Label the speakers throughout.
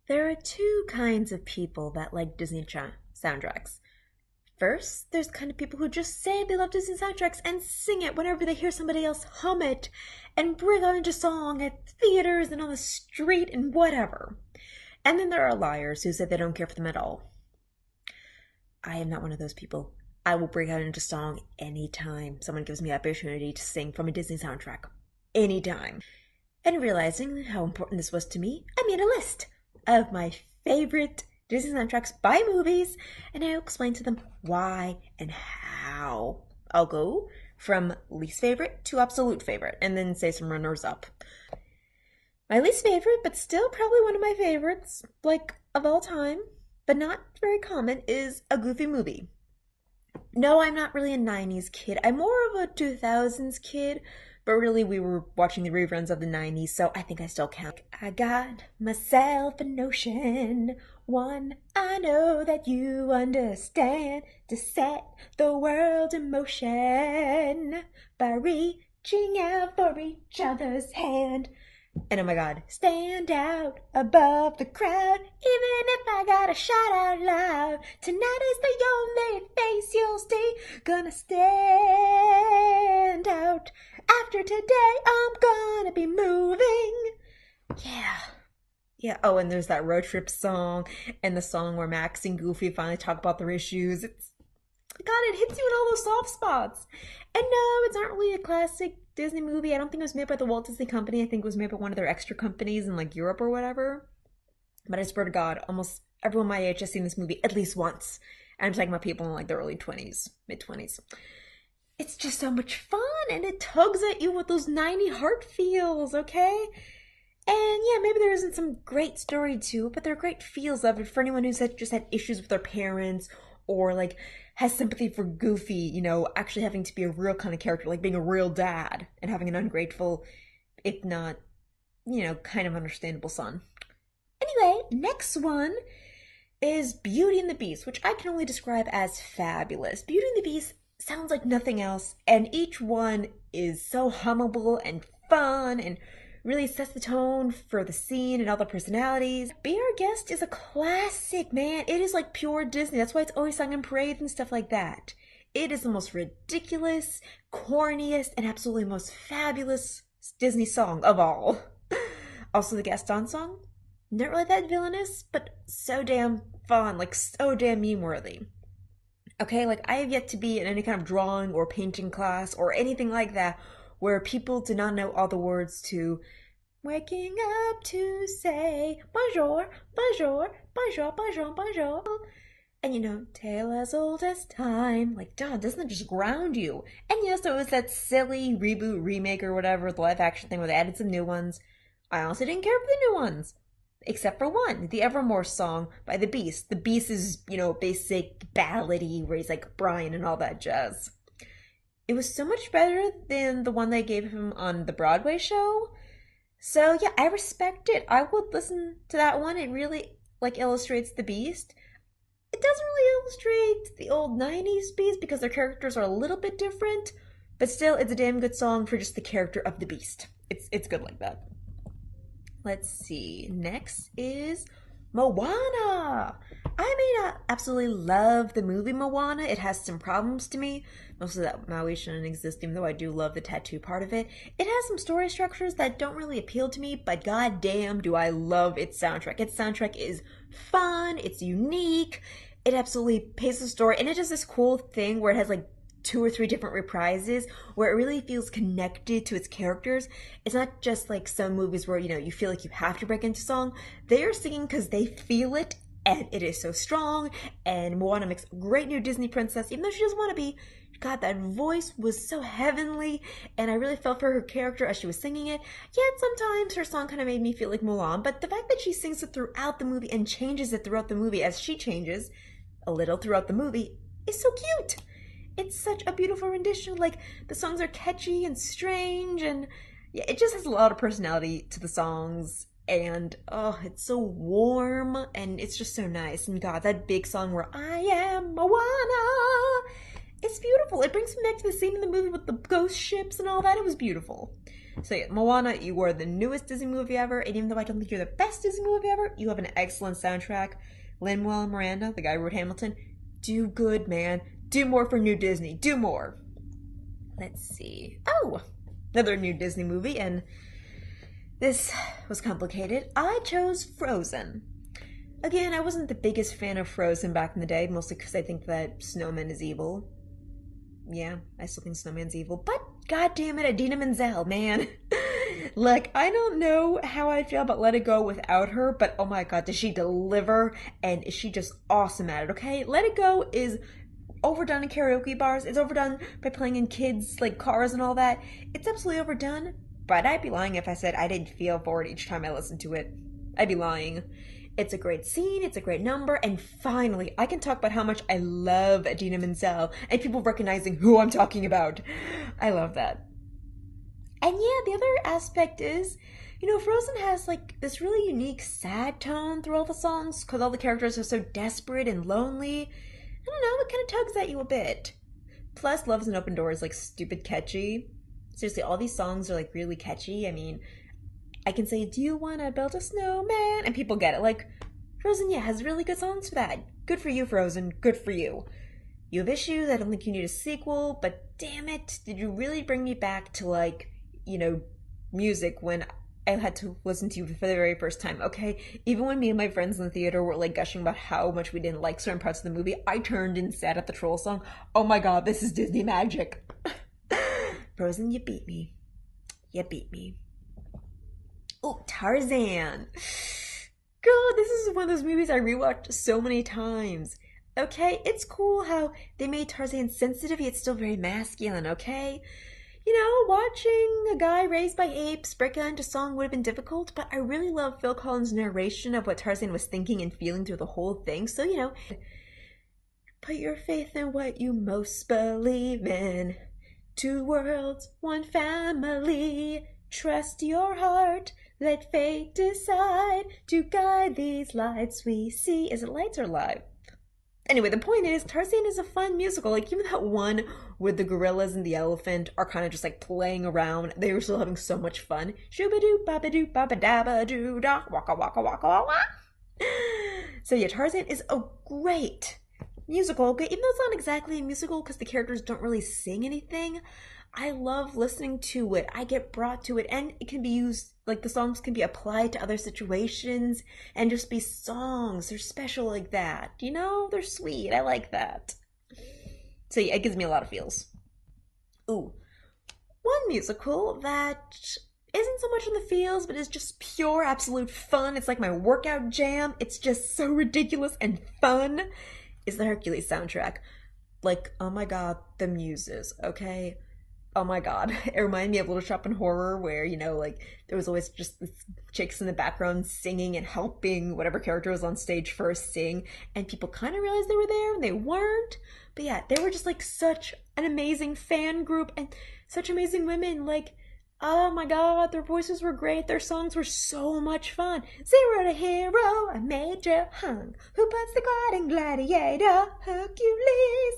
Speaker 1: There are two kinds of people that like soundtracks. First, there's the kind of people who just say they love Disney soundtracks and sing it whenever they hear somebody else hum it and bring out into song at theaters and on the street and whatever. And then there are liars who say they don't care for them at all. I am not one of those people. I will break out into song anytime someone gives me the opportunity to sing from a Disney soundtrack. Anytime. And realizing how important this was to me, I made a list of my favorite Disney soundtracks by movies, and I'll explain to them why and how. I'll go from least favorite to absolute favorite, and then say some runners up. My least favorite, but still probably one of my favorites, like of all time, but not very common, is a Goofy movie. No, I'm not really a 90s kid. I'm more of a 2000s kid, but really we were watching the reruns of the 90s, so I think I still count. I got myself a notion, one I know that you understand, to set the world in motion by reaching out for each other's hand. And oh my god, stand out above the crowd, even if I gotta shout out loud. Tonight is the only face you'll see, gonna stand out. After today, I'm gonna be moving. Yeah. Oh, and there's that road trip song, and the song where Max and Goofy finally talk about their issues. God, it hits you in all those soft spots. And no, it's not really a classic Disney movie. I don't think it was made by the Walt Disney Company. I think it was made by one of their extra companies in like Europe or whatever. But I swear to God, almost everyone my age has seen this movie at least once. And I'm talking about people in like their early 20s, mid-20s. It's just so much fun, and it tugs at you with those 90 heart feels, okay? And yeah, maybe there isn't some great story to it, but there are great feels of it for anyone who's just had issues with their parents, or like has sympathy for Goofy, you know, actually having to be a real kind of character, like being a real dad and having an ungrateful, if not, you know, kind of understandable son. Anyway, next one is Beauty and the Beast, which I can only describe as fabulous. Beauty and the Beast sounds like nothing else, and each one is so hummable and fun and really sets the tone for the scene and all the personalities. Be Our Guest is a classic, man. It is like pure Disney. That's why it's always sung in parades and stuff like that. It is the most ridiculous, corniest, and absolutely most fabulous Disney song of all. Also the Gaston song, not really that villainous, but so damn fun, like so damn meme-worthy. Okay, like I have yet to be in any kind of drawing or painting class or anything like that where people do not know all the words to waking up to say bonjour, bonjour, bonjour, bonjour, bonjour. And you know, tale as old as time. Like, duh, doesn't it just ground you? And yes, it was that silly reboot, remake, or whatever, the live action thing where they added some new ones. I honestly didn't care for the new ones. Except for one, the Evermore song by The Beast. The Beast is, you know, basic ballady where he's like Brian and all that jazz. It was so much better than the one they gave him on the Broadway show. So yeah, I respect it. I would listen to that one. It really like illustrates the Beast. It doesn't really illustrate the old 90s Beast because their characters are a little bit different, but still it's a damn good song for just the character of the Beast. It's good like that. Let's see. Next is Moana. I may not absolutely love the movie Moana. It has some problems to me. Mostly that Maui shouldn't exist, even though I do love the tattoo part of it. It has some story structures that don't really appeal to me, but goddamn do I love its soundtrack. Its soundtrack is fun, it's unique, it absolutely pays the story, and it does this cool thing where it has like 2 or 3 different reprises where it really feels connected to its characters. It's not just like some movies where, you know, you feel like you have to break into song. They are singing because they feel it, and it is so strong. And Moana makes a great new Disney princess, even though she doesn't want to be. God, that voice was so heavenly, and I really felt for her character as she was singing it. Yet sometimes her song kind of made me feel like Mulan, but the fact that she sings it throughout the movie and changes it throughout the movie as she changes a little throughout the movie is so cute. It's such a beautiful rendition. Like, the songs are catchy and strange, and yeah, it just has a lot of personality to the songs. And oh, it's so warm, and it's just so nice. And God, that big song where I am Moana, it's beautiful. It brings me back to the scene in the movie with the ghost ships and all that. It was beautiful. So yeah, Moana, you are the newest Disney movie ever, and even though I don't think you're the best Disney movie ever, you have an excellent soundtrack. Lin-Manuel Miranda, the guy who wrote Hamilton, do good, man. Do more for new Disney. Do more. Let's see. Oh, another new Disney movie, and this was complicated. I chose Frozen. Again, I wasn't the biggest fan of Frozen back in the day, mostly because I think that Snowman is evil. Yeah, I still think Snowman's evil, but god damn it, Idina Menzel, man. Like, I don't know how I feel about Let It Go without her, but oh my god, does she deliver, and is she just awesome at it, okay? Let It Go is overdone in karaoke bars, it's overdone by playing in kids, like, cars and all that. It's absolutely overdone, but I'd be lying if I said I didn't feel bored each time I listened to it. I'd be lying. It's a great scene, it's a great number, and finally, I can talk about how much I love Idina Menzel, and people recognizing who I'm talking about. I love that. And yeah, the other aspect is, Frozen has like this really unique sad tone through all the songs, because all the characters are so desperate and lonely. I don't know, it kind of tugs at you a bit. Plus, Love's an Open Door is like stupid catchy. Seriously, all these songs are like really catchy. I mean, I can say, do you want to build a snowman? And people get it. Like, Frozen, yeah, has really good songs for that. Good for you, Frozen. Good for you. You have issues. I don't think you need a sequel, but damn it, did you really bring me back to, like, music when I had to listen to you for the very first time, okay? Even when me and my friends in the theater were, like, gushing about how much we didn't like certain parts of the movie, I turned and sat at the Troll song. Oh my god, this is Disney magic. Frozen, you beat me. You beat me. Oh, Tarzan. God, this is one of those movies I rewatched so many times. Okay, it's cool how they made Tarzan sensitive yet still very masculine, okay? Watching a guy raised by apes break out into song would have been difficult, but I really love Phil Collins' narration of what Tarzan was thinking and feeling through the whole thing, so, put your faith in what you most believe in. Two worlds, one family. Trust your heart. Let fate decide to guide these lights we see. Is it lights or live? Anyway, the point is, Tarzan is a fun musical. Like, even that one with the gorillas and the elephant are kind of just like playing around. They were still having so much fun. Shoo-ba-doo, ba-ba-doo, ba-ba-dabba-doo-da, waka waka waka waka. So yeah, Tarzan is a great musical. Okay, even though it's not exactly a musical because the characters don't really sing anything, I love listening to it. I get brought to it, and it can be used, like, the songs can be applied to other situations and just be songs. They're special like that. They're sweet. I like that. So yeah, it gives me a lot of feels. Ooh. One musical that isn't so much in the feels, but is just pure absolute fun. It's like my workout jam. It's just so ridiculous and fun. Is the Hercules soundtrack. Like, oh my god, the muses, okay? Oh my god, it reminded me of Little Shop in Horror, where, like, there was always just this chicks in the background singing and helping whatever character was on stage first sing, and people kind of realized they were there and they weren't. But yeah, they were just like such an amazing fan group and such amazing women. Like, oh my god, their voices were great, their songs were so much fun. Zero to hero, a major hung. Who puts the gliding gladiator? Hercules.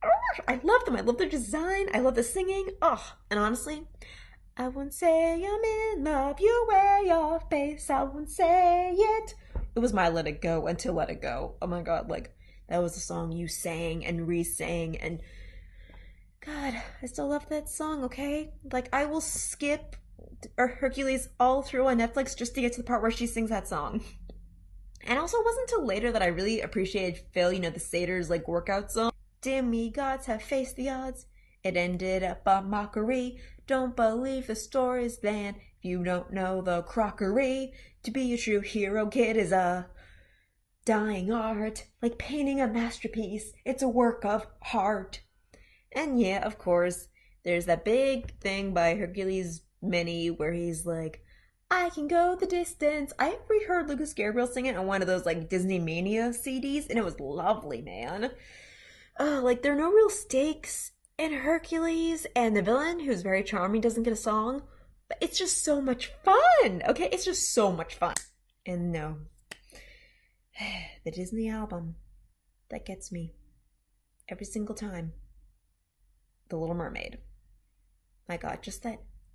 Speaker 1: Oh, I love them. I love their design. I love the singing. Oh, and honestly, I won't say I'm in love. You're way off base. I won't say it. It was my Let It Go until Let It Go. Oh my god, like, that was the song you sang and re-sang, and god, I still love that song, okay? Like, I will skip Hercules all through on Netflix just to get to the part where she sings that song. And also, it wasn't until later that I really appreciated Phil, the Satyrs, like, workout song. Demigods have faced the odds. It ended up a mockery. Don't believe the stories then. If you don't know the crockery, to be a true hero, kid, is a dying art. Like painting a masterpiece. It's a work of heart. And yeah, of course, there's that big thing by Hercules Mini where he's like, I can go the distance. I reheard Lucas Gabriel sing it on one of those like Disney Mania CDs, and it was lovely, man. Like, there are no real stakes in Hercules, and the villain, who's very charming, doesn't get a song. But it's just so much fun, okay? It's just so much fun. And no, the Disney album that gets me every single time, The Little Mermaid. My god, just that